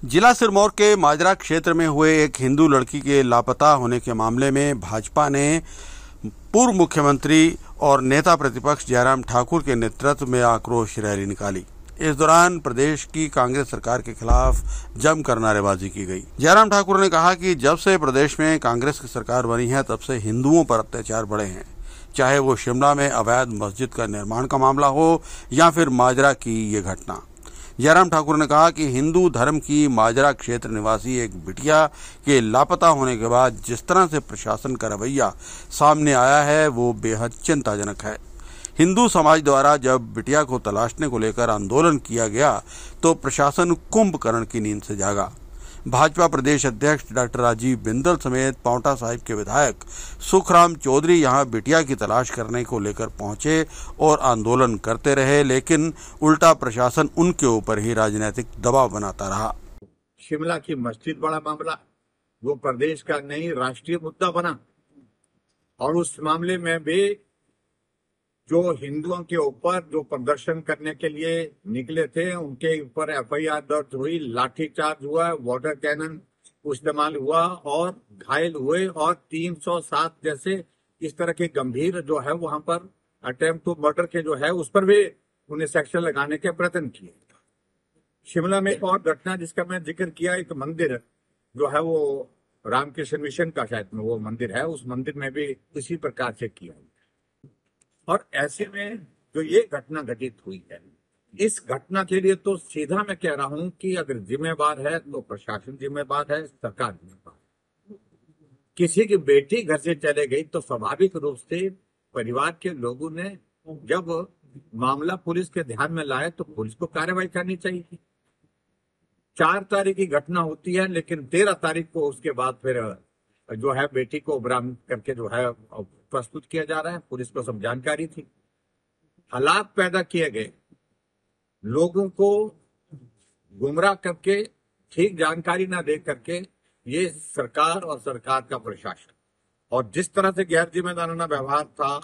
जिला सिरमौर के माजरा क्षेत्र में हुए एक हिंदू लड़की के लापता होने के मामले में भाजपा ने पूर्व मुख्यमंत्री और नेता प्रतिपक्ष जयराम ठाकुर के नेतृत्व में आक्रोश रैली निकाली। इस दौरान प्रदेश की कांग्रेस सरकार के खिलाफ जमकर नारेबाजी की गई। जयराम ठाकुर ने कहा कि जब से प्रदेश में कांग्रेस की सरकार बनी है तब से हिंदुओं पर अत्याचार बढ़े हैं, चाहे वो शिमला में अवैध मस्जिद का निर्माण का मामला हो या फिर माजरा की ये घटना। जयराम ठाकुर ने कहा कि हिंदू धर्म की माजरा क्षेत्र निवासी एक बिटिया के लापता होने के बाद जिस तरह से प्रशासन का रवैया सामने आया है वो बेहद चिंताजनक है। हिंदू समाज द्वारा जब बिटिया को तलाशने को लेकर आंदोलन किया गया तो प्रशासन कुंभकर्ण की नींद से जागा। भाजपा प्रदेश अध्यक्ष डॉक्टर राजीव बिंदल समेत पांवटा साहिब के विधायक सुखराम चौधरी यहां बिटिया की तलाश करने को लेकर पहुंचे और आंदोलन करते रहे, लेकिन उल्टा प्रशासन उनके ऊपर ही राजनीतिक दबाव बनाता रहा। शिमला की मस्जिद बड़ा मामला, वो प्रदेश का नहीं राष्ट्रीय मुद्दा बना और उस मामले में भी जो हिंदुओं के ऊपर जो प्रदर्शन करने के लिए निकले थे उनके ऊपर एफआईआर दर्ज हुई, लाठीचार्ज हुआ, वाटर कैनन इस्तेमाल हुआ और घायल हुए और 307 जैसे इस तरह के गंभीर जो है वहां पर अटेम्प्ट टू मर्डर के जो है उस पर भी उन्हें सेक्शन लगाने के प्रयत्न किए। शिमला में एक और घटना जिसका मैं जिक्र किया, एक मंदिर जो है वो रामकृष्ण मिशन का शायद में वो मंदिर है, उस मंदिर में भी इसी प्रकार से किया। और ऐसे में जो ये घटना घटित हुई है, इस घटना के लिए तो सीधा मैं कह रहा हूं कि अगर जिम्मेवार है तो प्रशासन जिम्मेवार है, सरकार जिम्मेवार। किसी की बेटी घर से चले गई तो स्वाभाविक रूप से परिवार के लोगों ने जब मामला पुलिस के ध्यान में लाए तो पुलिस को कार्रवाई करनी चाहिए। 4 तारीख की घटना होती है, लेकिन 13 तारीख को उसके बाद फिर जो है बेटी को बरामद करके जो है प्रस्तुत किया जा रहा है। पुलिस को सब जानकारी थी, हालात पैदा किए गए, लोगों को गुमराह करके ठीक जानकारी ना दे करके ये सरकार और सरकार का प्रशासन और जिस तरह से गैर जिम्मेदाराना व्यवहार था,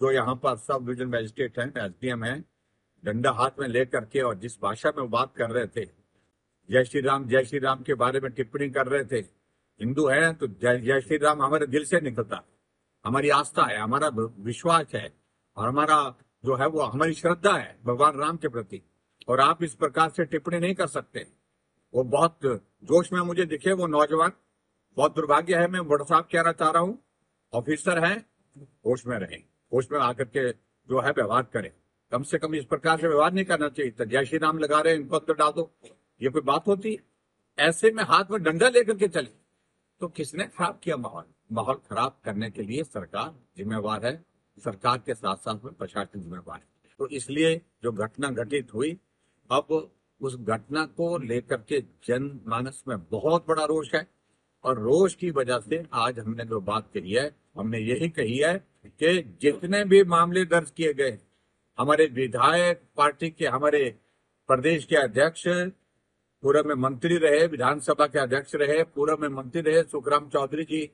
जो यहाँ पर सब डिवीजन मजिस्ट्रेट हैं, एसडीएम हैं, डंडा हाथ में लेकर के और जिस भाषा में बात कर रहे थे, जय श्री राम के बारे में टिप्पणी कर रहे थे। हिंदू है तो जय श्री राम हमारे दिल से निकलता, हमारी आस्था है, हमारा विश्वास है और हमारा जो है वो हमारी श्रद्धा है भगवान राम के प्रति, और आप इस प्रकार से टिप्पणी नहीं कर सकते। वो बहुत जोश में मुझे दिखे वो नौजवान, बहुत दुर्भाग्य है, मैं बड़ा साहब कहना चाह रहा हूँ, ऑफिसर है, होश में रहें, होश में आकर के जो है व्यवहार करें। कम से कम इस प्रकार से व्यवहार नहीं करना चाहिए। तो जय श्री राम लगा रहे हैं, इनको अंदर डाल दो, ये कोई बात होती है? ऐसे में हाथ में डंडा लेकर के चले तो किसने खराब किया माहौल खराब करने के लिए सरकार जिम्मेवार है, सरकार के साथ साथ में प्रशासन जिम्मेवार है। तो इसलिए जो घटना घटित हुई, अब उस घटना को लेकर के जनमानस में बहुत बड़ा रोष है और रोष की वजह से आज हमने जो बात कही है, हमने यही कही है कि जितने भी मामले दर्ज किए गए, हमारे विधायक पार्टी के, हमारे प्रदेश के अध्यक्ष, पूर्व में मंत्री रहे, विधानसभा के अध्यक्ष रहे, पूर्व में मंत्री रहे सुखराम चौधरी जी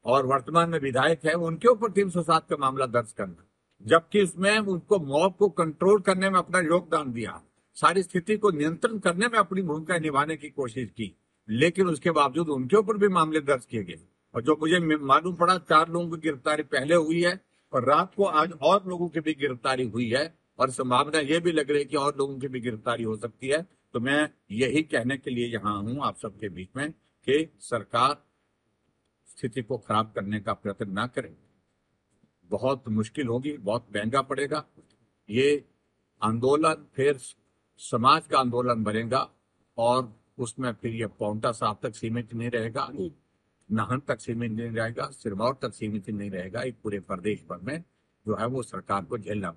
और वर्तमान में विधायक है, उनके ऊपर 307 का मामला दर्ज करना, जबकि उसमें उनको मॉब को कंट्रोल करने में अपना योगदान दिया, सारी स्थिति को नियंत्रण करने में अपनी भूमिका निभाने की कोशिश की, लेकिन उसके बावजूद उनके ऊपर भी मामले दर्ज किए गए। और जो मुझे मालूम पड़ा 4 लोगों की गिरफ्तारी पहले हुई है और रात को आज और लोगों की भी गिरफ्तारी हुई है और संभावना ये भी लग रही है कि और लोगों की भी गिरफ्तारी हो सकती है। तो मैं यही कहने के लिए यहाँ हूँ आप सबके बीच में कि सरकार स्थिति को खराब करने का प्रयत्न ना करे, बहुत मुश्किल होगी, बहुत महंगा पड़ेगा। ये आंदोलन फिर समाज का आंदोलन बनेगा और उसमें फिर ये पांवटा साहब तक सीमित नहीं रहेगा, नाहन तक सीमित नहीं रहेगा, सिरमौर तक सीमित नहीं रहेगा, एक पूरे प्रदेश भर में जो है वो सरकार को झेलना